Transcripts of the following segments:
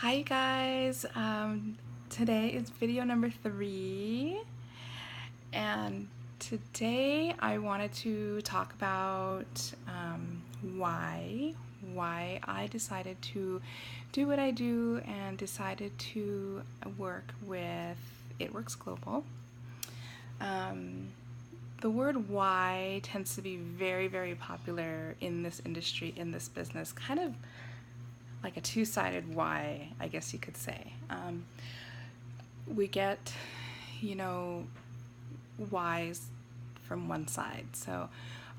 Hi you guys, today is video number 3, and today I wanted to talk about why I decided to do what I do and decided to work with It Works Global. The word why tends to be very, very popular in this industry, in this business, kind of like a two-sided why, I guess you could say. We get, you know, whys from one side. So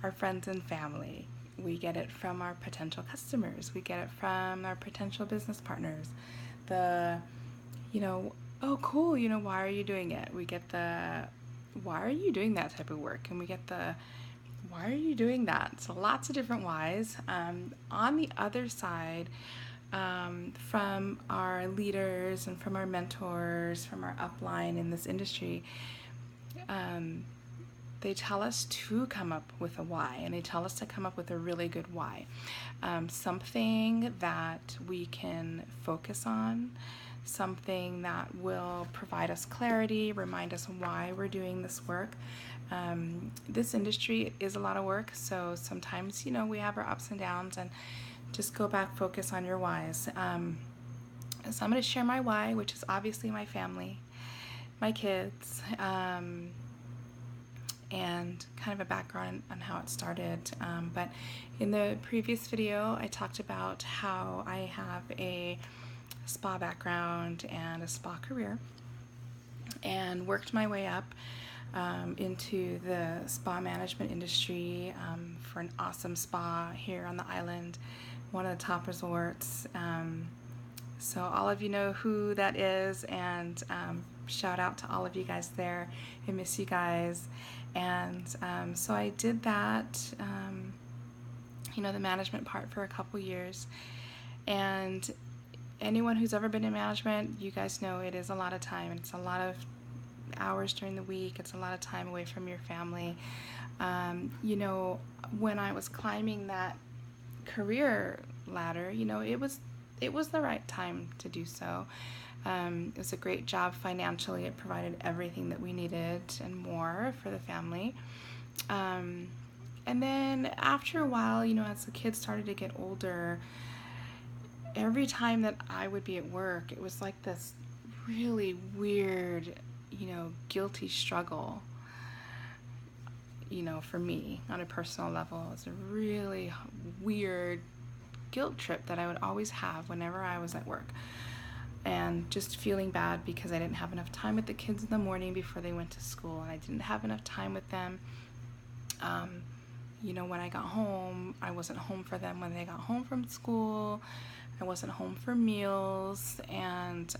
our friends and family, we get it from our potential customers, we get it from our potential business partners. The, you know, oh cool, why are you doing it? We get the, why are you doing that type of work? And we get the, why are you doing that? So lots of different whys. On the other side, from our leaders and from our mentors, from our upline in this industry, they tell us to come up with a why, and they tell us to come up with a really good why. Something that we can focus on, something that will provide us clarity, remind us why we're doing this work. This industry is a lot of work, so sometimes, we have our ups and downs, and just go back, focus on your whys. So I'm going to share my why, which is obviously my family, my kids, and kind of a background on how it started. But in the previous video, I talked about how I have a spa background and a spa career, and worked my way up into the spa management industry for an awesome spa here on the island, one of the top resorts. So all of you know who that is, and shout out to all of you guys there. I miss you guys. And so I did that, the management part for a couple years. And anyone who's ever been in management, you guys know it is a lot of time. It's a lot of hours during the week. It's a lot of time away from your family. When I was climbing that career ladder, it was the right time to do so. It was a great job financially. It provided everything that we needed and more for the family. And then after a while, as the kids started to get older, every time that I would be at work, it was like this really weird, guilty struggle, for me on a personal level. It's a really weird guilt trip that I would always have whenever I was at work. And just feeling bad because I didn't have enough time with the kids in the morning before they went to school, and I didn't have enough time with them. When I got home, I wasn't home for them when they got home from school. I wasn't home for meals, and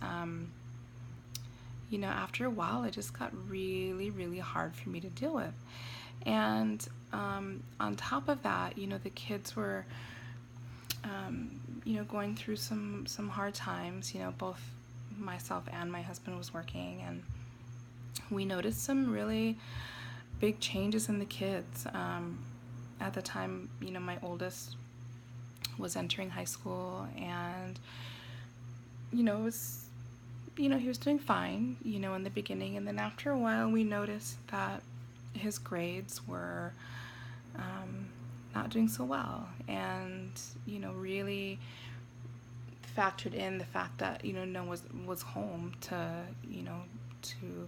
after a while, it just got really, really hard for me to deal with. And on top of that, the kids were going through some hard times. Both myself and my husband was working, and we noticed some really big changes in the kids. At the time, my oldest was entering high school, and it was, he was doing fine, in the beginning, and then after a while, we noticed that his grades were not doing so well, and really factored in the fact that no one was home to to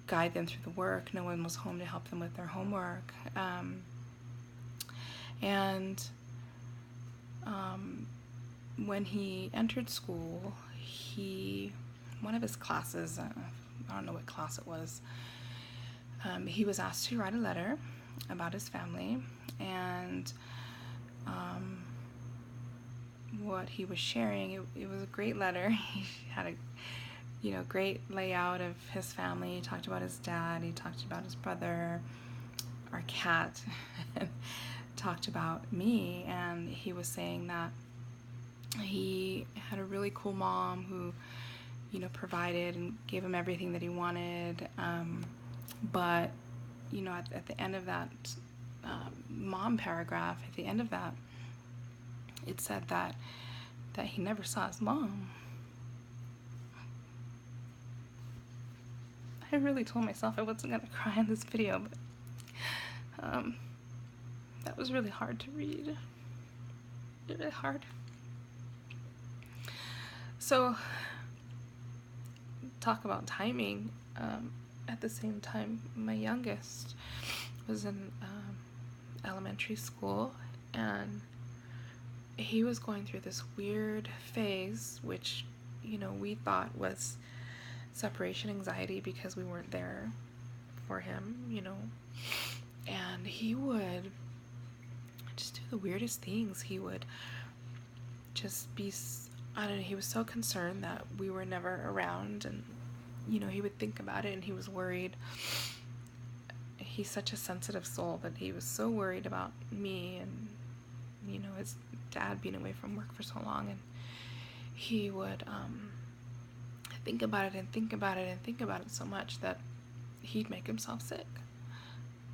guide them through the work. No one was home to help them with their homework, and when he entered school, one of his classes, I don't know what class it was, he was asked to write a letter about his family, and what he was sharing, it was a great letter. He had a great layout of his family. He talked about his dad, he talked about his brother, our cat, and talked about me, and he was saying that he had a really cool mom who provided and gave him everything that he wanted, but at the end of that mom paragraph, at the end of that, it said that he never saw his mom. I really told myself I wasn't gonna cry in this video, but that was really hard to read. Really hard. So, talk about timing. At the same time, my youngest was in elementary school, and he was going through this weird phase, which, you know, we thought was separation anxiety because we weren't there for him, you know. And he would just do the weirdest things. He would just be, I don't know, he was so concerned that we were never around, and, you know, he would think about it and he was worried. He's such a sensitive soul that he was so worried about me and, you know, his dad being away from work for so long, and he would think about it and think about it and think about it so much that he'd make himself sick,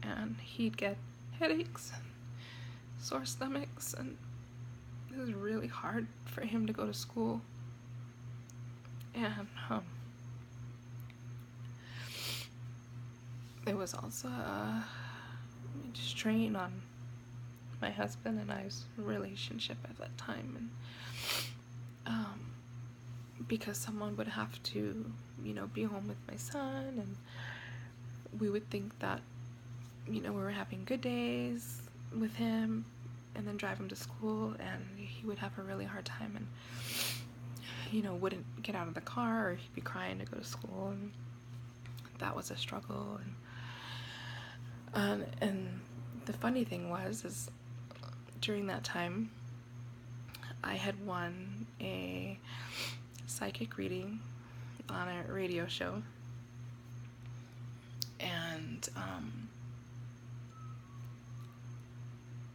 and he'd get headaches and sore stomachs, and it was really hard for him to go to school. And there was also a strain on my husband and I's relationship at that time, and because someone would have to, you know, be home with my son, and we would think that, you know, we were having good days with him and then drive him to school, and he would have a really hard time and, you know, wouldn't get out of the car, or he'd be crying to go to school, and that was a struggle. And the funny thing is during that time I had won a psychic reading on a radio show, and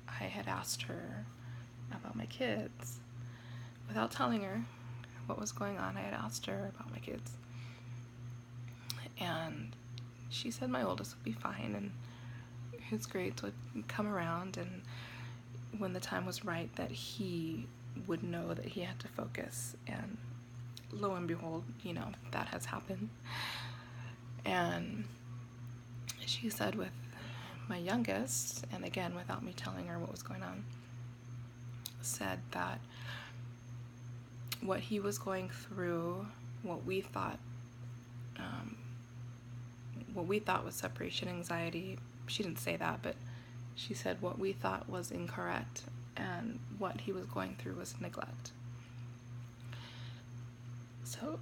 I had asked her about my kids without telling her what was going on. I had asked her about my kids, and she said my oldest would be fine and his grades would come around, and when the time was right that he would know that he had to focus. And lo and behold, you know, that has happened. And she said with my youngest, and again without me telling her what was going on, said that what he was going through, what we thought was separation anxiety, she didn't say that, but she said what we thought was incorrect, and what he was going through was neglect. So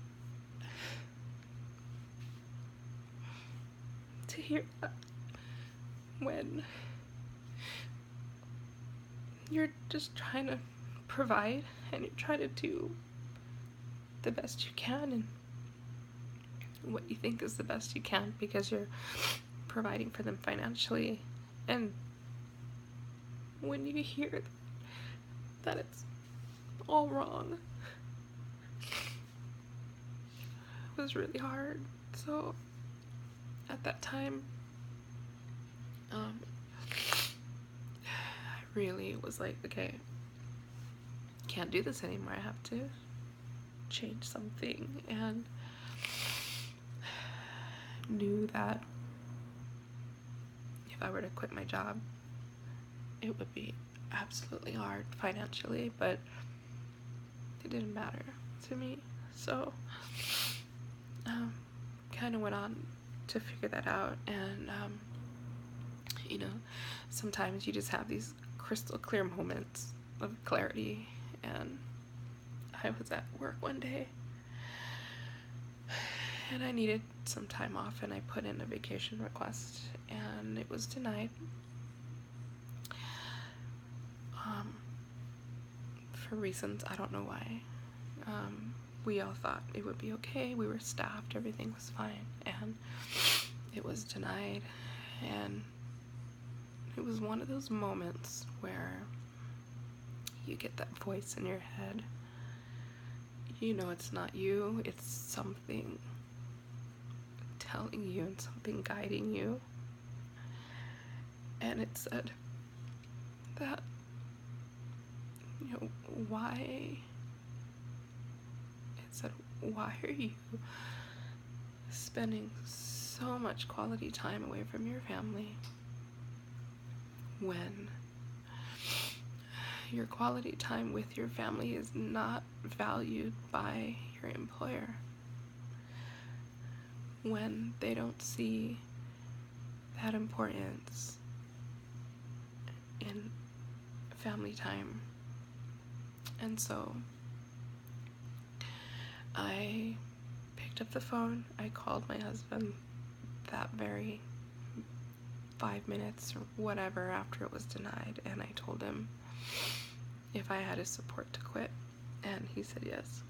to hear that, when you're just trying to provide and you're trying to do the best you can and what you think is the best you can because you're providing for them financially, and when you hear that it's all wrong, it was really hard. So at that time, I really was like, okay, can't do this anymore. I have to change something, and knew that if I were to quit my job, it would be absolutely hard financially, but it didn't matter to me. So kind of went on to figure that out, and you know, sometimes you just have these crystal clear moments of clarity. And I was at work one day and I needed some time off, and I put in a vacation request and it was denied. For reasons I don't know why. We all thought it would be okay. We were staffed, everything was fine, and it was denied. And it was one of those moments where you get that voice in your head. You know it's not you, it's something telling you and something guiding you. And it said that, you know, why are you spending so much quality time away from your family when your quality time with your family is not valued by your employer, when they don't see that importance in family time. And so I picked up the phone, I called my husband that very 5 minutes or whatever after it was denied, and I told him if I had his support to quit, and he said yes.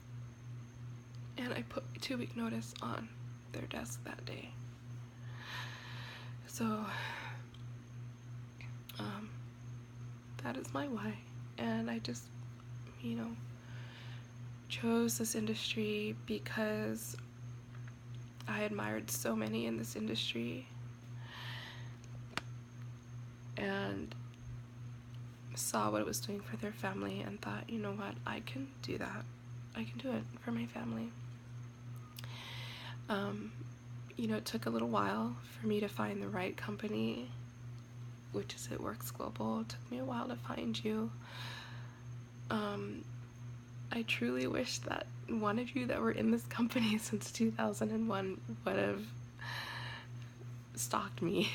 And I put a 2-week notice on their desk that day. So that is my why, and I just, chose this industry because I admired so many in this industry and saw what it was doing for their family and thought, you know what, I can do that. I can do it for my family. It took a little while for me to find the right company, which is It Works Global. It took me a while to find you. I truly wish that one of you that were in this company since 2001 would have stalked me.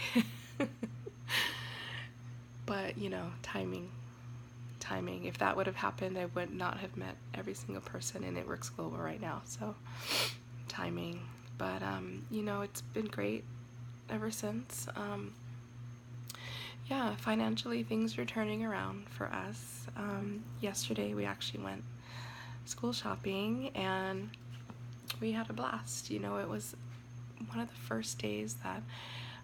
But, timing. If that would have happened, I would not have met every single person in It Works Global right now. So, timing. But, it's been great ever since. Yeah, financially things are turning around for us. Yesterday we actually went school shopping and we had a blast. It was one of the first days that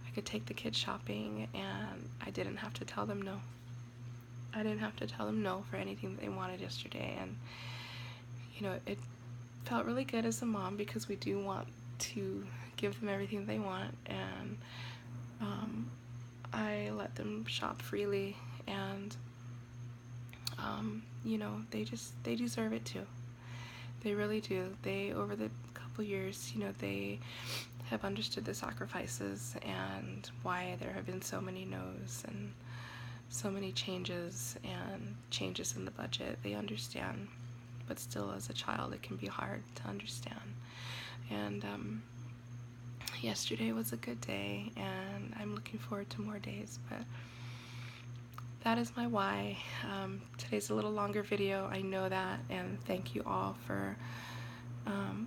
I could take the kids shopping and I didn't have to tell them no. I didn't have to tell them no for anything that they wanted yesterday, and it felt really good as a mom because we do want to give them everything they want, and I let them shop freely, and they deserve it too. They really do. They, over the couple years, they have understood the sacrifices and why there have been so many no's and so many changes and changes in the budget. They understand, but still as a child it can be hard to understand. And yesterday was a good day and I'm looking forward to more days, but that is my why. Today's a little longer video, I know that, and thank you all for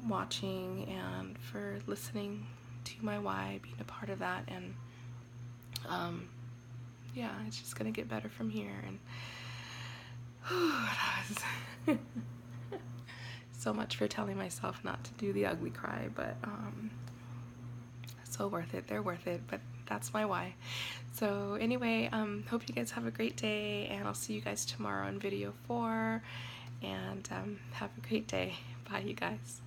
watching and for listening to my why, being a part of that, and yeah, it's just gonna get better from here. And that was so much for telling myself not to do the ugly cry, but so worth it. They're worth it, but that's my why. So anyway, hope you guys have a great day, and I'll see you guys tomorrow on video 4, and have a great day. Bye, you guys.